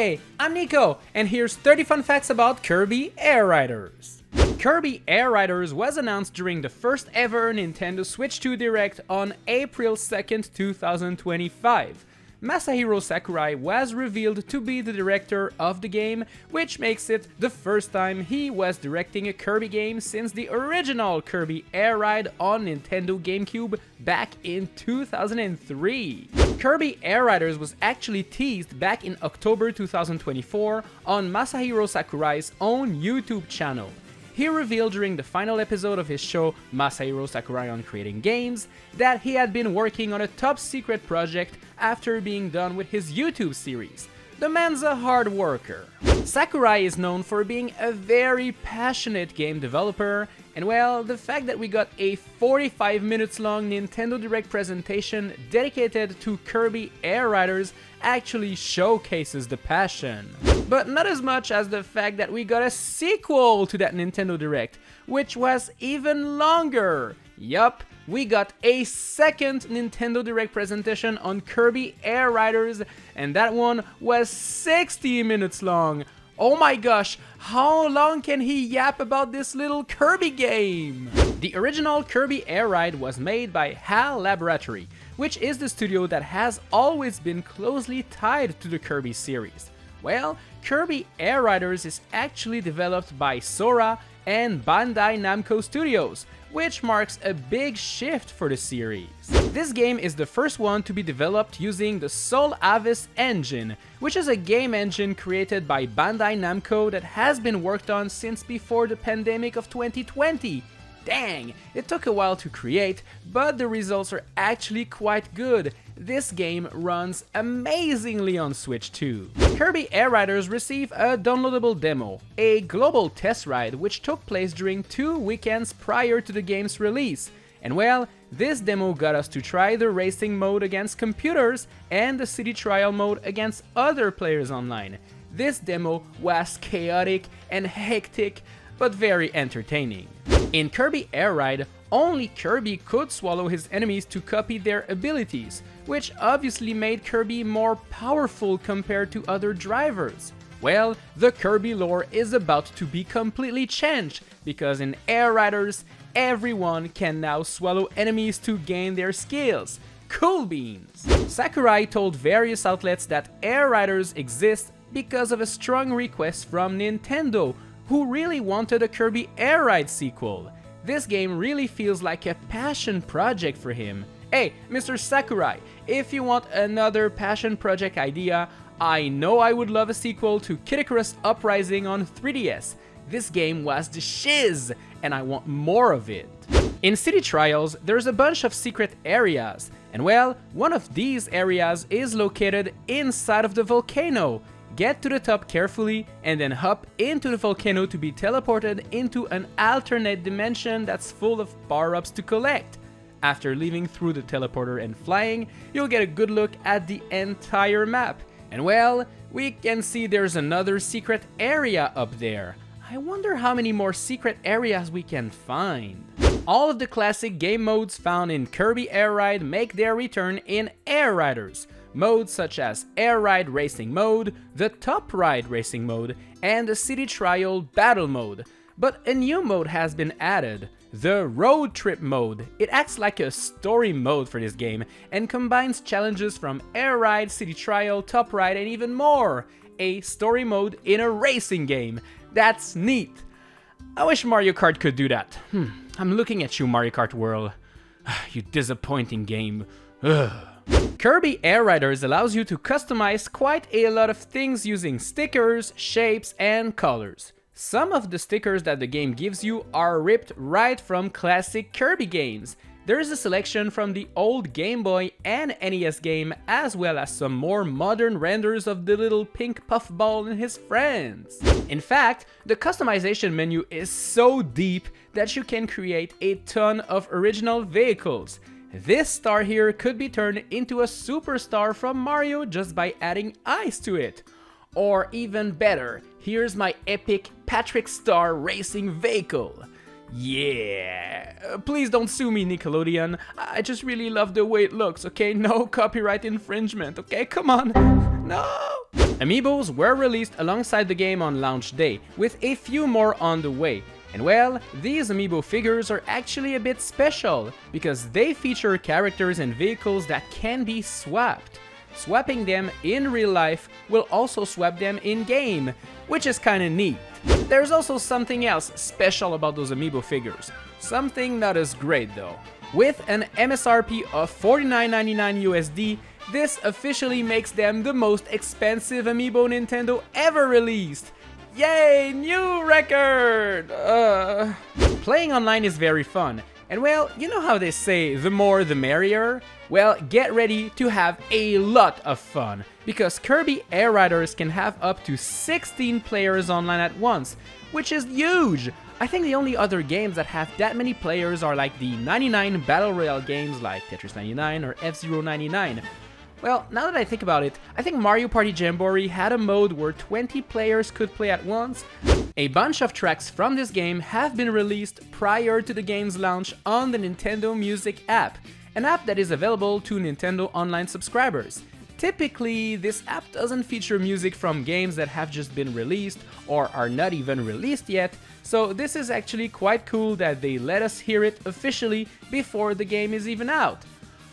Hey, I'm Nico, and here's 30 fun facts about Kirby Air Riders. Kirby Air Riders was announced during the first ever Nintendo Switch 2 Direct on April 2nd, 2025. Masahiro Sakurai was revealed to be the director of the game, which makes it the first time he was directing a Kirby game since the original Kirby Air Ride on Nintendo GameCube back in 2003. Kirby Air Riders was actually teased back in October 2024 on Masahiro Sakurai's own YouTube channel. He revealed during the final episode of his show Masahiro Sakurai on Creating Games that he had been working on a top secret project after being done with his YouTube series. The man's a hard worker. Sakurai is known for being a very passionate game developer, and well, the fact that we got a 45 minutes long Nintendo Direct presentation dedicated to Kirby Air Riders actually showcases the passion. But not as much as the fact that we got a sequel to that Nintendo Direct, which was even longer. Yup, we got a second Nintendo Direct presentation on Kirby Air Riders, and that one was 60 minutes long. Oh my gosh, how long can he yap about this little Kirby game? The original Kirby Air Ride was made by HAL Laboratory, which is the studio that has always been closely tied to the Kirby series. Well, Kirby Air Riders is actually developed by Sora and Bandai Namco Studios, which marks a big shift for the series. This game is the first one to be developed using the Soul Abyss engine, which is a game engine created by Bandai Namco that has been worked on since before the pandemic of 2020. Dang, it took a while to create, but the results are actually quite good. This game runs amazingly on Switch 2. Kirby Air Riders received a downloadable demo, a global test ride which took place during 2 weekends prior to the game's release. And well, this demo got us to try the racing mode against computers and the city trial mode against other players online. This demo was chaotic and hectic, but very entertaining. In Kirby Air Ride, only Kirby could swallow his enemies to copy their abilities, which obviously made Kirby more powerful compared to other drivers. Well, the Kirby lore is about to be completely changed, because in Air Riders, everyone can now swallow enemies to gain their skills. Cool beans! Sakurai told various outlets that Air Riders exist because of a strong request from Nintendo, who really wanted a Kirby Air Ride sequel. This game really feels like a passion project for him. Hey, Mr. Sakurai, if you want another passion project idea, I know I would love a sequel to Kid Icarus Uprising on 3DS. This game was the shiz, and I want more of it. In City Trials, there's a bunch of secret areas, and well, one of these areas is located inside of the volcano. Get to the top carefully and then hop into the volcano to be teleported into an alternate dimension that's full of power-ups to collect. After leaving through the teleporter and flying, you'll get a good look at the entire map. And well, we can see there's another secret area up there. I wonder how many more secret areas we can find. All of the classic game modes found in Kirby Air Ride make their return in Air Riders. Modes such as Air Ride Racing Mode, the Top Ride Racing Mode, and the City Trial Battle Mode. But a new mode has been added, the Road Trip Mode. It acts like a story mode for this game and combines challenges from Air Ride, City Trial, Top Ride, and even more. A story mode in a racing game. That's neat. I wish Mario Kart could do that. I'm looking at you, Mario Kart World. You disappointing game. Ugh. Kirby Air Riders allows you to customize quite a lot of things using stickers, shapes, and colors. Some of the stickers that the game gives you are ripped right from classic Kirby games. There is a selection from the old Game Boy and NES game, as well as some more modern renders of the little pink puffball and his friends. In fact, the customization menu is so deep that you can create a ton of original vehicles. This star here could be turned into a superstar from Mario just by adding ice to it. Or even better, here's my epic Patrick Star racing vehicle. Yeah, please don't sue me, Nickelodeon. I just really love the way it looks, okay? No copyright infringement, okay? Come on. No! Amiibos were released alongside the game on launch day, with a few more on the way. And well, these Amiibo figures are actually a bit special, because they feature characters and vehicles that can be swapped. Swapping them in real life will also swap them in-game, which is kinda neat. There's also something else special about those Amiibo figures, something not as great though. With an MSRP of $49.99 USD, this officially makes them the most expensive Amiibo Nintendo ever released. Yay, new record! Playing online is very fun, and well, you know how they say the more the merrier? Well, get ready to have a lot of fun, because Kirby Air Riders can have up to 16 players online at once, which is huge! I think the only other games that have that many players are like the 99 Battle Royale games like Tetris 99 or F-Zero 99. Well, now that I think about it, I think Mario Party Jamboree had a mode where 20 players could play at once. A bunch of tracks from this game have been released prior to the game's launch on the Nintendo Music app, an app that is available to Nintendo Online subscribers. Typically, this app doesn't feature music from games that have just been released or are not even released yet, so this is actually quite cool that they let us hear it officially before the game is even out.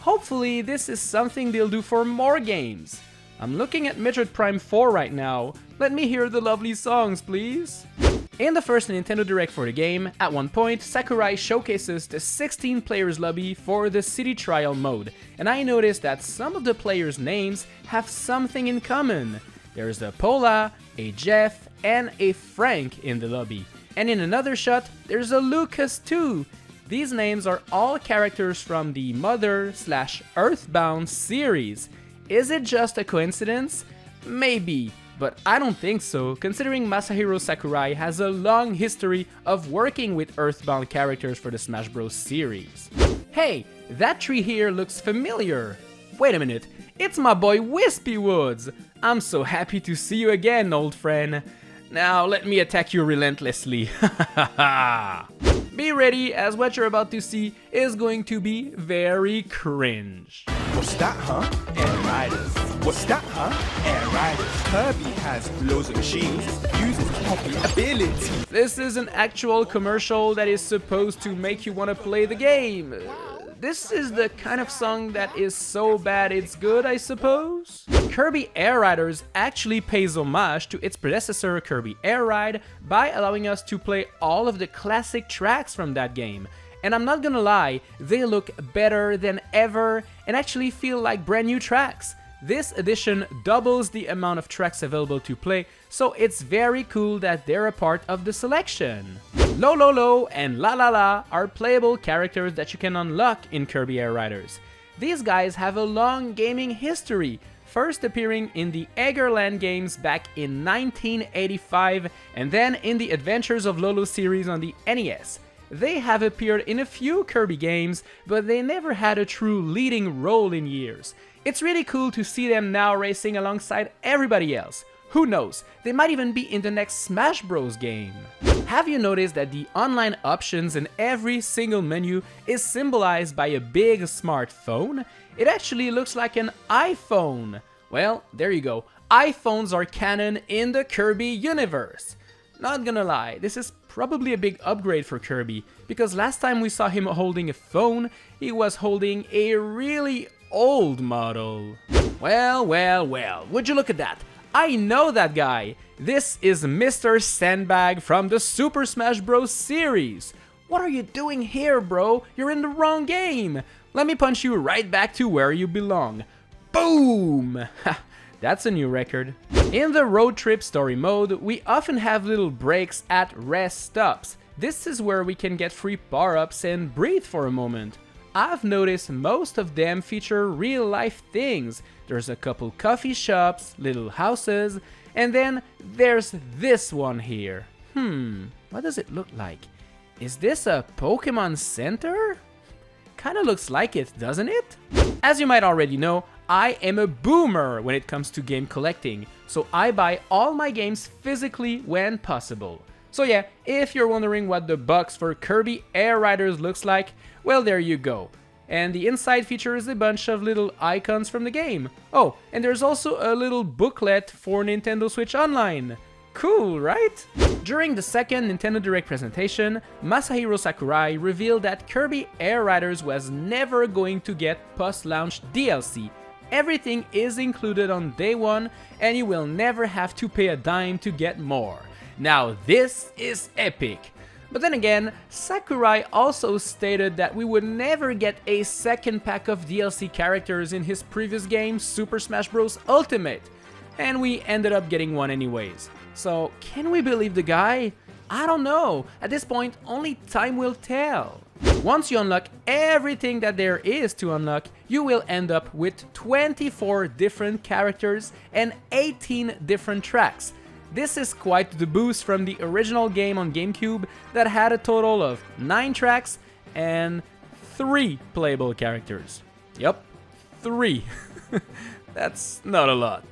Hopefully, this is something they'll do for more games. I'm looking at Metroid Prime 4 right now. Let me hear the lovely songs, please. In the first Nintendo Direct for the game, at one point, Sakurai showcases the 16 players lobby for the city trial mode, and I noticed that some of the players' names have something in common. There's a Paula, a Jeff, and a Frank in the lobby. And in another shot, there's a Lucas too. These names are all characters from the Mother/Earthbound series. Is it just a coincidence? Maybe, but I don't think so, considering Masahiro Sakurai has a long history of working with Earthbound characters for the Smash Bros. Series. Hey, that tree here looks familiar. Wait a minute, it's my boy Wispy Woods. I'm so happy to see you again, old friend. Now let me attack you relentlessly. Be ready, as what you're about to see is going to be very cringe. What's that, huh? Air Riders. What's that, huh? Air Riders. Kirby has loads of machines, uses copy ability. This is an actual commercial that is supposed to make you want to play the game. This is the kind of song that is so bad it's good, I suppose? Kirby Air Riders actually pays homage to its predecessor Kirby Air Ride by allowing us to play all of the classic tracks from that game. And I'm not gonna lie, they look better than ever and actually feel like brand new tracks. This edition doubles the amount of tracks available to play, so it's very cool that they're a part of the selection. Lo and La are playable characters that you can unlock in Kirby Air Riders. These guys have a long gaming history, first appearing in the Eggerland games back in 1985 and then in the Adventures of Lolo series on the NES. They have appeared in a few Kirby games, but they never had a true leading role in years. It's really cool to see them now racing alongside everybody else. Who knows, they might even be in the next Smash Bros. Game. Have you noticed that the online options in every single menu is symbolized by a big smartphone? It actually looks like an iPhone. Well, there you go. iPhones are canon in the Kirby universe. Not gonna lie, this is probably a big upgrade for Kirby, because last time we saw him holding a phone, he was holding a really old model. Well, would you look at that? I know that guy! This is Mr. Sandbag from the Super Smash Bros. Series. What are you doing here, bro? You're in the wrong game! Let me punch you right back to where you belong. Boom! That's a new record. In the road trip story mode, we often have little breaks at rest stops. This is where we can get free power-ups and breathe for a moment. I've noticed most of them feature real-life things. There's a couple coffee shops, little houses, and then there's this one here. What does it look like? Is this a Pokemon Center? Kinda looks like it, doesn't it? As you might already know, I am a boomer when it comes to game collecting, so I buy all my games physically when possible. So yeah, if you're wondering what the box for Kirby Air Riders looks like, well, there you go. and the inside features a bunch of little icons from the game. Oh, and there's also a little booklet for Nintendo Switch Online. Cool, right? During the second Nintendo Direct presentation, Masahiro Sakurai revealed that Kirby Air Riders was never going to get post-launch DLC. Everything is included on day one, and you will never have to pay a dime to get more. Now this is epic! But then again, Sakurai also stated that we would never get a second pack of DLC characters in his previous game, Super Smash Bros. Ultimate, and we ended up getting one anyways. So, can we believe the guy? I don't know. At this point, only time will tell. Once you unlock everything that there is to unlock, you will end up with 24 different characters and 18 different tracks. This is quite the boost from the original game on GameCube that had a total of 9 tracks and 3 playable characters. Yup, 3. That's not a lot.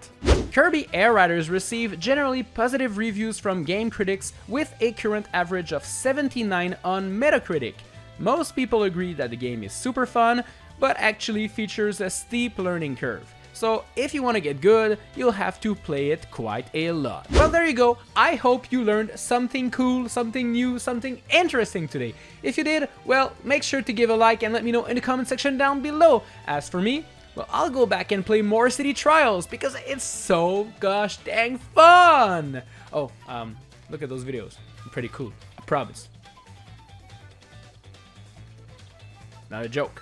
Kirby Air Riders received generally positive reviews from game critics with a current average of 79 on Metacritic. Most people agree that the game is super fun, but actually features a steep learning curve. So if you want to get good, you'll have to play it quite a lot. Well, there you go. I hope you learned something cool, something new, something interesting today. If you did, well, make sure to give a like and let me know in the comment section down below. As for me, well, I'll go back and play more City Trials because it's so gosh dang fun! Oh, look at those videos. They're pretty cool. I promise. Not a joke.